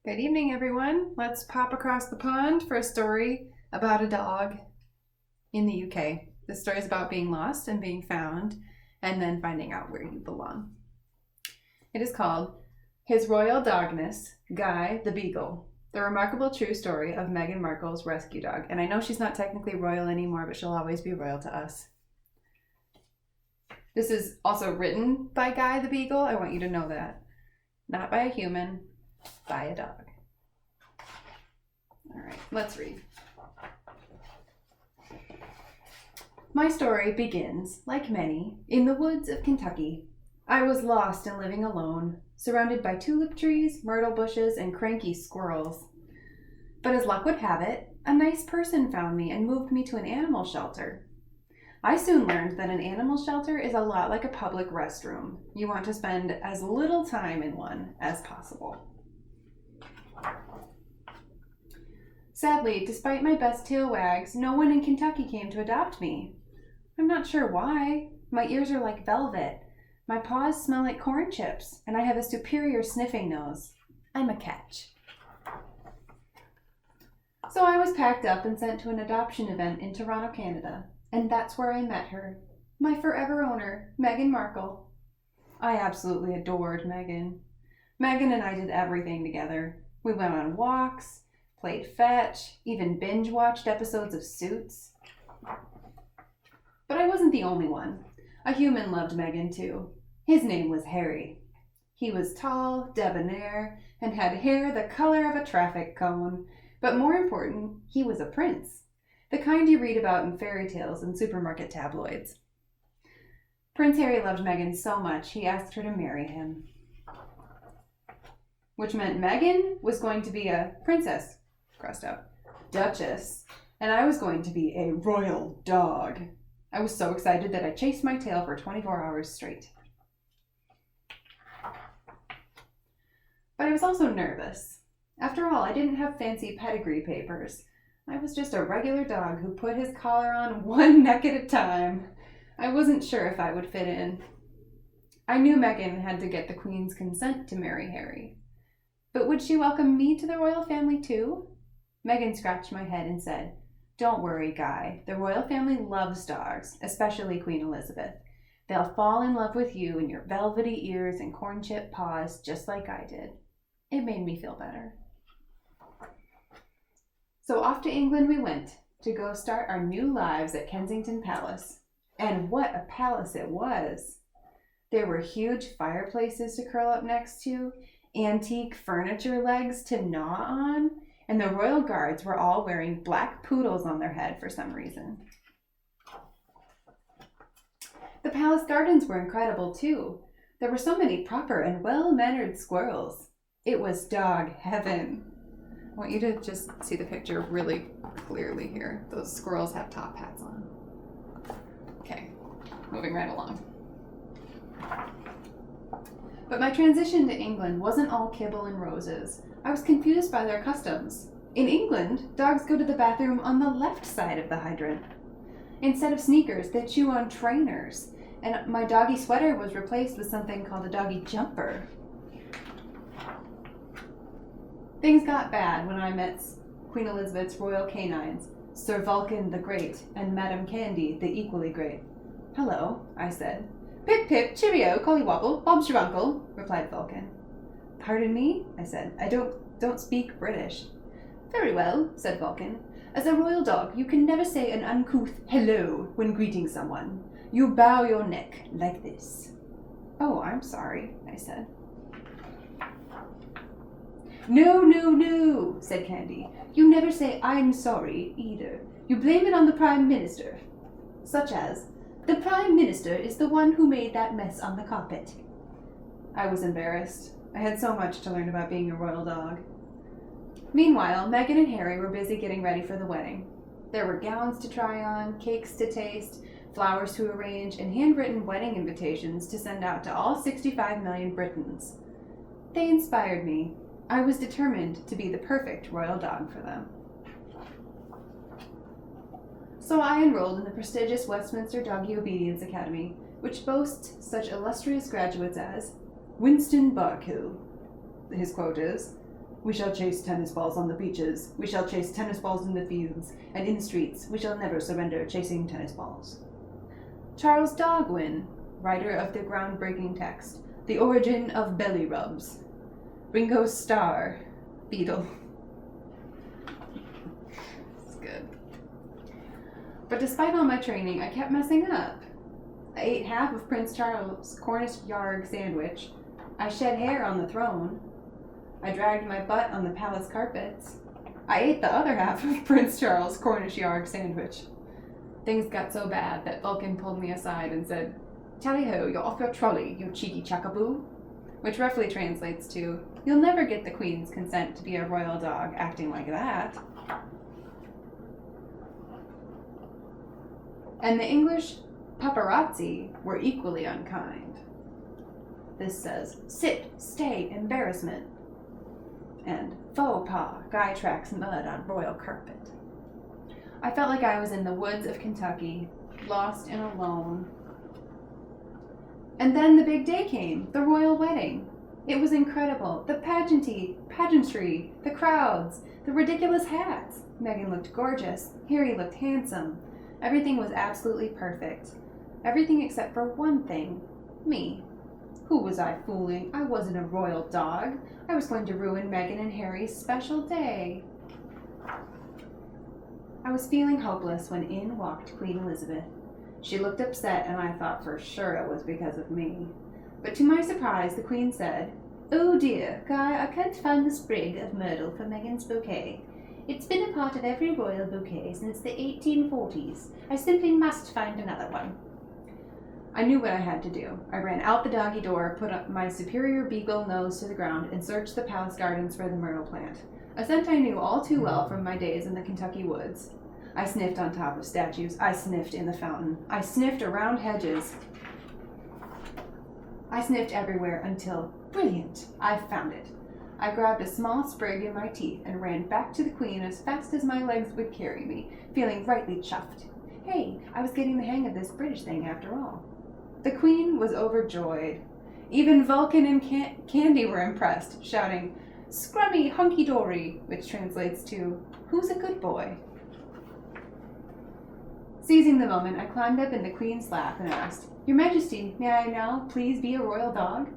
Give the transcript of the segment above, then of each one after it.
Good evening, everyone. Let's pop across the pond for a story about a dog in the UK. This story is about being lost and being found and then finding out where you belong. It is called His Royal Dogness, Guy the Beagle, the remarkable true story of Meghan Markle's rescue dog. And I know she's not technically royal anymore, but she'll always be royal to us. This is also written by Guy the Beagle. I want you to know that. Not by a human, by a dog. All right, let's read. My story begins, like many, in the woods of Kentucky. I was lost and living alone, surrounded by tulip trees, myrtle bushes, and cranky squirrels. But as luck would have it, a nice person found me and moved me to an animal shelter. I soon learned that an animal shelter is a lot like a public restroom. You want to spend as little time in one as possible. Sadly, despite my best tail wags, no one in Kentucky came to adopt me. I'm not sure why. My ears are like velvet. My paws smell like corn chips, and I have a superior sniffing nose. I'm a catch. So I was packed up and sent to an adoption event in Toronto, Canada. And that's where I met her, my forever owner, Meghan Markle. I absolutely adored Meghan. Meghan and I did everything together. We went on walks, played fetch, even binge-watched episodes of Suits. But I wasn't the only one. A human loved Meghan too. His name was Harry. He was tall, debonair, and had hair the color of a traffic cone. But more important, he was a prince. The kind you read about in fairy tales and supermarket tabloids. Prince Harry loved Meghan so much, he asked her to marry him. Which meant Meghan was going to be a princess, crossed out, duchess, and I was going to be a royal dog. I was so excited that I chased my tail for 24 hours straight. But I was also nervous. After all, I didn't have fancy pedigree papers. I was just a regular dog who put his collar on one neck at a time. I wasn't sure if I would fit in. I knew Meghan had to get the Queen's consent to marry Harry. But would she welcome me to the royal family too? Meghan scratched my head and said, "Don't worry, Guy. The royal family loves dogs, especially Queen Elizabeth. They'll fall in love with you and your velvety ears and corn chip paws just like I did." It made me feel better. So off to England we went to go start our new lives at Kensington Palace. And what a palace it was! There were huge fireplaces to curl up next to, antique furniture legs to gnaw on, and the royal guards were all wearing black poodles on their head for some reason. The palace gardens were incredible too. There were so many proper and well-mannered squirrels. It was dog heaven. I want you to just see the picture really clearly here. Those squirrels have top hats on. Okay, moving right along. But my transition to England wasn't all kibble and roses. I was confused by their customs. In England, dogs go to the bathroom on the left side of the hydrant. Instead of sneakers, they chew on trainers. And my doggy sweater was replaced with something called a doggy jumper. Things got bad when I met Queen Elizabeth's royal canines, Sir Vulcan the Great and Madame Candy the equally great. "Hello," I said. "Pip pip, cheerio, collywobble, Bob's your uncle," replied Vulcan. "Pardon me?" I said. "I don't speak British." "Very well," said Vulcan. "As a royal dog, you can never say an uncouth hello when greeting someone. You bow your neck like this." "Oh, I'm sorry," I said. "No, no, no," said Candy. "You never say I'm sorry either. You blame it on the Prime Minister. Such as, the Prime Minister is the one who made that mess on the carpet." I was embarrassed. I had so much to learn about being a royal dog. Meanwhile, Meghan and Harry were busy getting ready for the wedding. There were gowns to try on, cakes to taste, flowers to arrange, and handwritten wedding invitations to send out to all 65 million Britons. They inspired me. I was determined to be the perfect royal dog for them. So I enrolled in the prestigious Westminster Doggy Obedience Academy, which boasts such illustrious graduates as Winston Barkill. His quote is, We shall chase tennis balls on the beaches. We shall chase tennis balls in the fields. And in the streets, we shall never surrender chasing tennis balls. Charles Darwin, writer of the groundbreaking text, The Origin of Belly Rubs. Ringo Starr, Beatle. It's good. But despite all my training, I kept messing up. I ate half of Prince Charles' Cornish yarg sandwich. I shed hair on the throne. I dragged my butt on the palace carpets. I ate the other half of Prince Charles' Cornish yarg sandwich. Things got so bad that Vulcan pulled me aside and said, "Tally-ho, you're off your trolley, you cheeky chuckaboo," which roughly translates to, "You'll never get the Queen's consent to be a royal dog acting like that." And the English paparazzi were equally unkind. This says, "Sit, stay, embarrassment," and "Faux pas, Guy tracks mud on royal carpet." I felt like I was in the woods of Kentucky, lost and alone. And then the big day came, the royal wedding. It was incredible. The pageantry, the crowds, the ridiculous hats. Meghan looked gorgeous. Harry looked handsome. Everything was absolutely perfect. Everything except for one thing, me. Who was I fooling? I wasn't a royal dog. I was going to ruin Meghan and Harry's special day. I was feeling hopeless when in walked Queen Elizabeth. She looked upset, and I thought for sure it was because of me. But to my surprise, the Queen said, "Oh dear, Guy, I can't find the sprig of myrtle for Meghan's bouquet. It's been a part of every royal bouquet since the 1840s. I simply must find another one." I knew what I had to do. I ran out the doggy door, put up my superior beagle nose to the ground, and searched the palace gardens for the myrtle plant, a scent I knew all too well from my days in the Kentucky woods. I sniffed on top of statues. I sniffed in the fountain. I sniffed around hedges. I sniffed everywhere until, brilliant, I found it. I grabbed a small sprig in my teeth and ran back to the Queen as fast as my legs would carry me, feeling rightly chuffed. Hey, I was getting the hang of this British thing after all. The Queen was overjoyed. Even Vulcan and Candy were impressed, shouting, "Scrummy hunky-dory," which translates to, "Who's a good boy?" Seizing the moment, I climbed up in the Queen's lap and asked, "Your Majesty, may I now please be a royal dog?"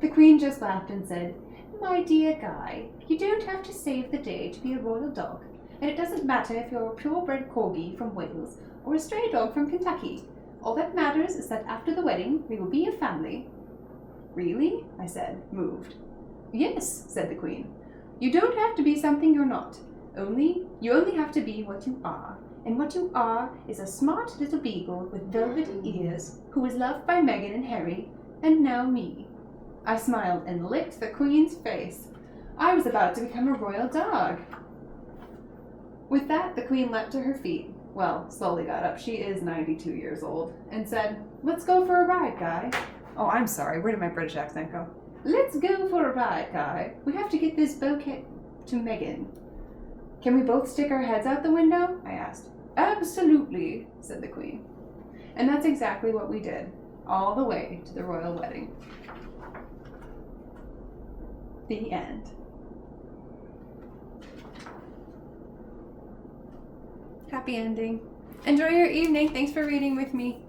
The Queen just laughed and said, "My dear Guy, you don't have to save the day to be a royal dog, and it doesn't matter if you're a purebred corgi from Wales or a stray dog from Kentucky. All that matters is that after the wedding, we will be a family." "Really?" I said, moved. "Yes," said the Queen. "You don't have to be something you're not. You only have to be what you are. And what you are is a smart little beagle with velvet ears who is loved by Meghan and Harry, and now me." I smiled and licked the Queen's face. I was about to become a royal dog. With that, the Queen leapt to her feet. Well, slowly got up. She is 92 years old. And said, "Let's go for a ride, Guy." Oh, I'm sorry. Where did my British accent go? "Let's go for a ride, Guy. We have to get this bouquet to Meghan." "Can we both stick our heads out the window?" I asked. "Absolutely," said the Queen. And that's exactly what we did, all the way to the royal wedding. The end. Happy ending. Enjoy your evening. Thanks for reading with me.